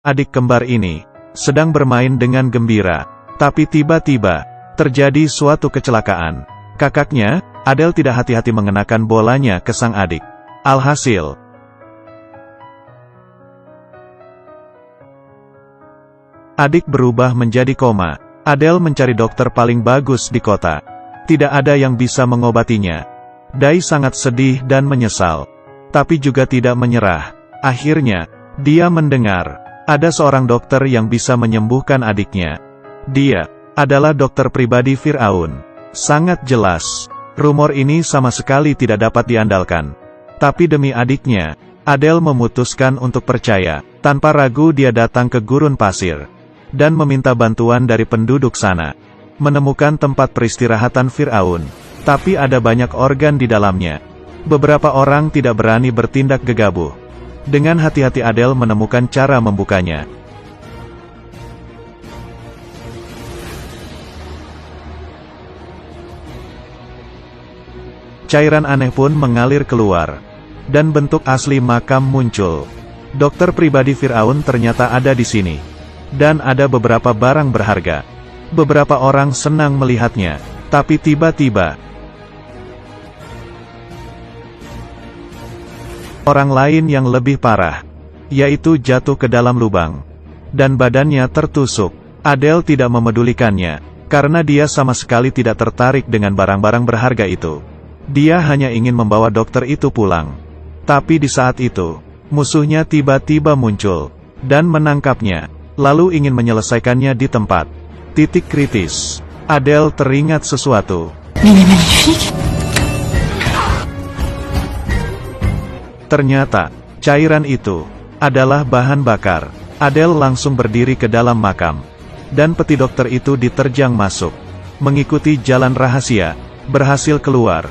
adik kembar ini, sedang bermain dengan gembira. Tapi tiba-tiba, terjadi suatu kecelakaan. Kakaknya, Adele tidak hati-hati mengenakan bolanya ke sang adik. Alhasil, adik berubah menjadi koma. Adele mencari dokter paling bagus di kota. Tidak ada yang bisa mengobatinya. Dai sangat sedih dan menyesal. Tapi juga tidak menyerah. Akhirnya, dia mendengar ada seorang dokter yang bisa menyembuhkan adiknya. Dia adalah dokter pribadi Firaun. Sangat jelas, rumor ini sama sekali tidak dapat diandalkan. Tapi demi adiknya, Adele memutuskan untuk percaya. Tanpa ragu dia datang ke gurun pasir dan meminta bantuan dari penduduk sana. Menemukan tempat peristirahatan Firaun. Tapi ada banyak organ di dalamnya. Beberapa orang tidak berani bertindak gegabah. Dengan hati-hati Adele menemukan cara membukanya. Cairan aneh pun mengalir keluar. Dan bentuk asli makam muncul. Dokter pribadi Firaun ternyata ada di sini. Dan ada beberapa barang berharga. Beberapa orang senang melihatnya. Tapi tiba-tiba, orang lain yang lebih parah, yaitu jatuh ke dalam lubang. Dan badannya tertusuk. Adele tidak memedulikannya, karena dia sama sekali tidak tertarik dengan barang-barang berharga itu. Dia hanya ingin membawa dokter itu pulang. Tapi di saat itu, musuhnya tiba-tiba muncul, dan menangkapnya, lalu ingin menyelesaikannya di tempat. Titik kritis. Adele teringat sesuatu. Ternyata, cairan itu adalah bahan bakar. Adele langsung berdiri ke dalam makam. Dan peti dokter itu diterjang masuk. Mengikuti jalan rahasia, berhasil keluar.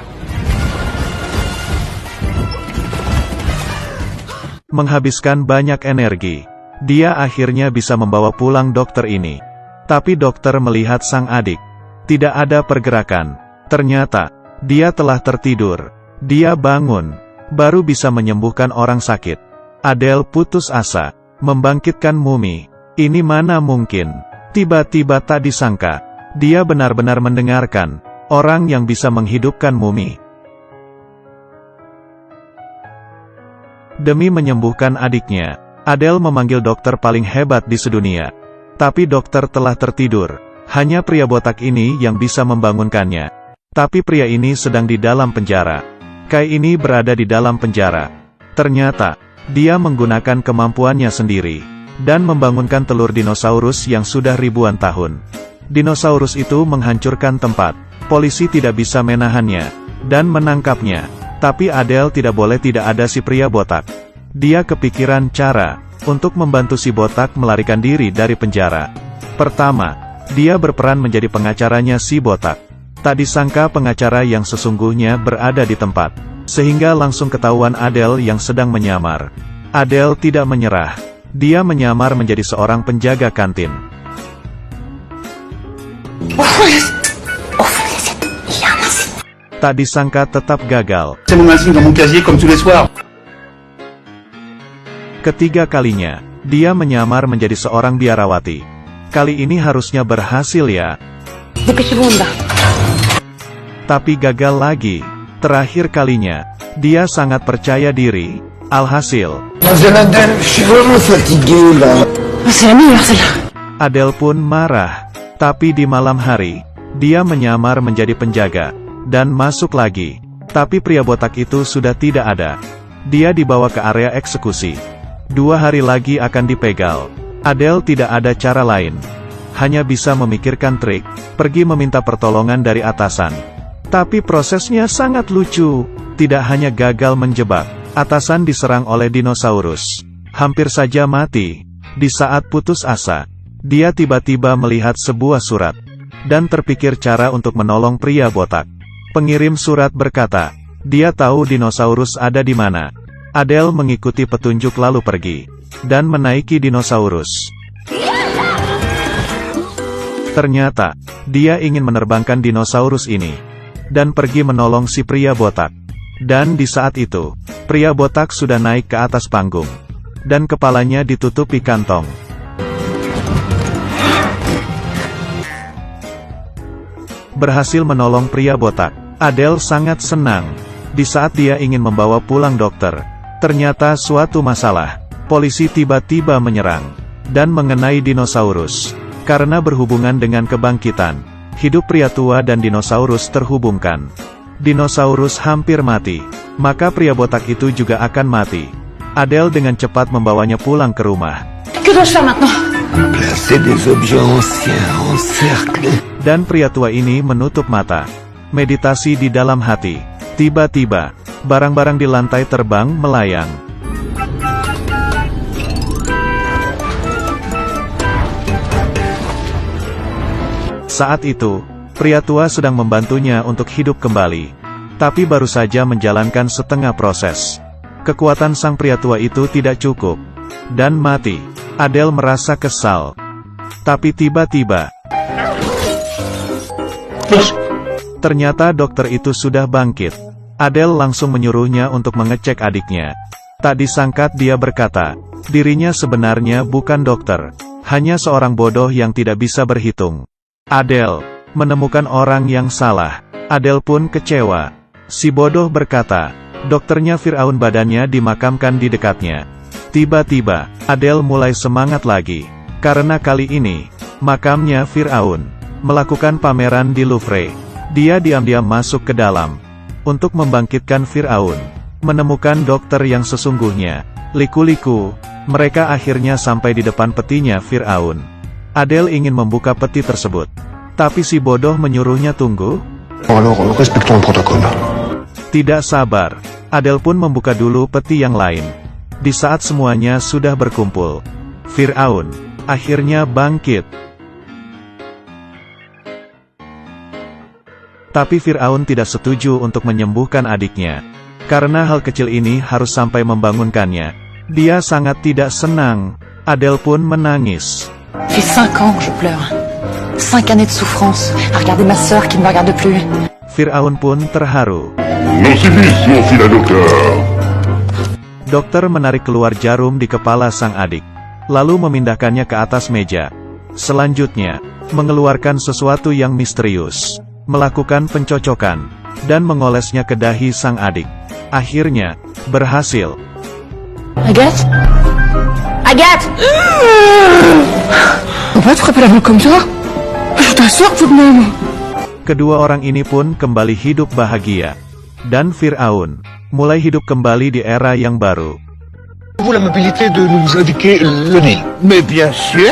Menghabiskan banyak energi. Dia akhirnya bisa membawa pulang dokter ini. Tapi dokter melihat sang adik. Tidak ada pergerakan. Ternyata, dia telah tertidur. Dia bangun. Baru bisa menyembuhkan orang sakit. Adele putus asa. Membangkitkan mumi. Ini mana mungkin? Tiba-tiba tak disangka. Dia benar-benar mendengarkan. Orang yang bisa menghidupkan mumi. Demi menyembuhkan adiknya, Adele memanggil dokter paling hebat di sedunia. Tapi dokter telah tertidur. Hanya pria botak ini yang bisa membangunkannya. Tapi pria ini sedang di dalam penjara. Kai ini berada di dalam penjara. Ternyata, dia menggunakan kemampuannya sendiri. Dan membangunkan telur dinosaurus yang sudah ribuan tahun. Dinosaurus itu menghancurkan tempat. Polisi tidak bisa menahannya. Dan menangkapnya. Tapi Adele tidak boleh tidak ada si pria botak. Dia kepikiran cara untuk membantu si botak melarikan diri dari penjara. Pertama, dia berperan menjadi pengacaranya si botak. Tak disangka pengacara yang sesungguhnya berada di tempat. Sehingga langsung ketahuan Adele yang sedang menyamar. Adele tidak menyerah. Dia menyamar menjadi seorang penjaga kantin. Tak disangka tetap gagal. Ketiga kalinya, dia menyamar menjadi seorang biarawati. Kali ini harusnya berhasil ya. Tapi gagal lagi. Terakhir kalinya, dia sangat percaya diri. Alhasil, Adele pun marah. Tapi di malam hari, dia menyamar menjadi penjaga. Dan masuk lagi. Tapi pria botak itu sudah tidak ada. Dia dibawa ke area eksekusi. 2 hari lagi akan dipegal. Adele tidak ada cara lain. Hanya bisa memikirkan trik, pergi meminta pertolongan dari atasan. Tapi prosesnya sangat lucu. Tidak hanya gagal menjebak, atasan diserang oleh dinosaurus. Hampir saja mati. Di saat putus asa, dia tiba-tiba melihat sebuah surat. Dan terpikir cara untuk menolong pria botak. Pengirim surat berkata, dia tahu dinosaurus ada di mana. Adele mengikuti petunjuk lalu pergi. Dan menaiki dinosaurus. Ternyata, dia ingin menerbangkan dinosaurus ini. Dan pergi menolong si pria botak. Dan di saat itu, pria botak sudah naik ke atas panggung. Dan kepalanya ditutupi kantong. berhasil menolong pria botak. Adele sangat senang. Di saat dia ingin membawa pulang dokter, ternyata suatu masalah. Polisi tiba-tiba menyerang dan mengenai dinosaurus. Karena berhubungan dengan kebangkitan, hidup pria tua dan dinosaurus terhubungkan. Dinosaurus hampir mati, maka pria botak itu juga akan mati. Adele dengan cepat membawanya pulang ke rumah. Que dois-je faire maintenant? Placer des objets anciens en cercle. Dan pria tua ini menutup mata, meditasi di dalam hati. Tiba-tiba, barang-barang di lantai terbang melayang. Saat itu, pria tua sedang membantunya untuk hidup kembali. Tapi baru saja menjalankan setengah proses. Kekuatan sang pria tua itu tidak cukup. Dan mati. Adele merasa kesal. Tapi tiba-tiba, ternyata dokter itu sudah bangkit. Adele langsung menyuruhnya untuk mengecek adiknya. Tak disangka dia berkata, dirinya sebenarnya bukan dokter. Hanya seorang bodoh yang tidak bisa berhitung. Adele menemukan orang yang salah. Adele pun kecewa. Si bodoh berkata, dokternya Firaun badannya dimakamkan di dekatnya. Tiba-tiba, Adele mulai semangat lagi. Karena kali ini, makamnya Firaun melakukan pameran di Louvre. Dia diam-diam masuk ke dalam untuk membangkitkan Firaun. Menemukan dokter yang sesungguhnya. Liku-liku, mereka akhirnya sampai di depan petinya Firaun. Adele ingin membuka peti tersebut. Tapi si bodoh menyuruhnya tunggu. Alors, respectons le protocole. Tidak sabar, Adele pun membuka dulu peti yang lain. Di saat semuanya sudah berkumpul, Firaun akhirnya bangkit. Tapi Firaun tidak setuju untuk menyembuhkan adiknya. Karena hal kecil ini harus sampai membangunkannya. Dia sangat tidak senang. Adele pun menangis. Ça fait 5 ans que je pleure. 5 années de souffrance, à regarder ma sœur qui ne me regarde plus. Firaun pun terharu. Nos civis, mon fils docteur. Dokter menarik keluar jarum di kepala sang adik. Lalu memindahkannya ke atas meja. Selanjutnya, mengeluarkan sesuatu yang misterius. Melakukan pencocokan. Dan mengolesnya ke dahi sang adik. Akhirnya, berhasil. Agathe? Agathe! Pourquoi tu frappes la main comme ça? Je t'assure tout de même. Kedua orang ini pun kembali hidup bahagia. Dan Firaun mulai hidup kembali di era yang baru. Vous l'amabilité de nous indiquer le Nil. Mais bien sûr.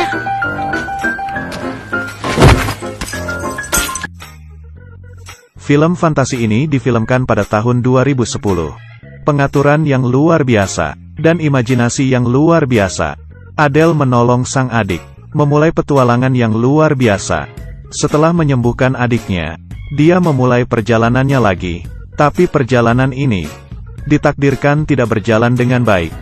Film fantasi ini difilmkan pada tahun 2010. Pengaturan yang luar biasa, dan imajinasi yang luar biasa. Adele menolong sang adik, memulai petualangan yang luar biasa. Setelah menyembuhkan adiknya, dia memulai perjalanannya lagi. Tapi perjalanan ini ditakdirkan tidak berjalan dengan baik.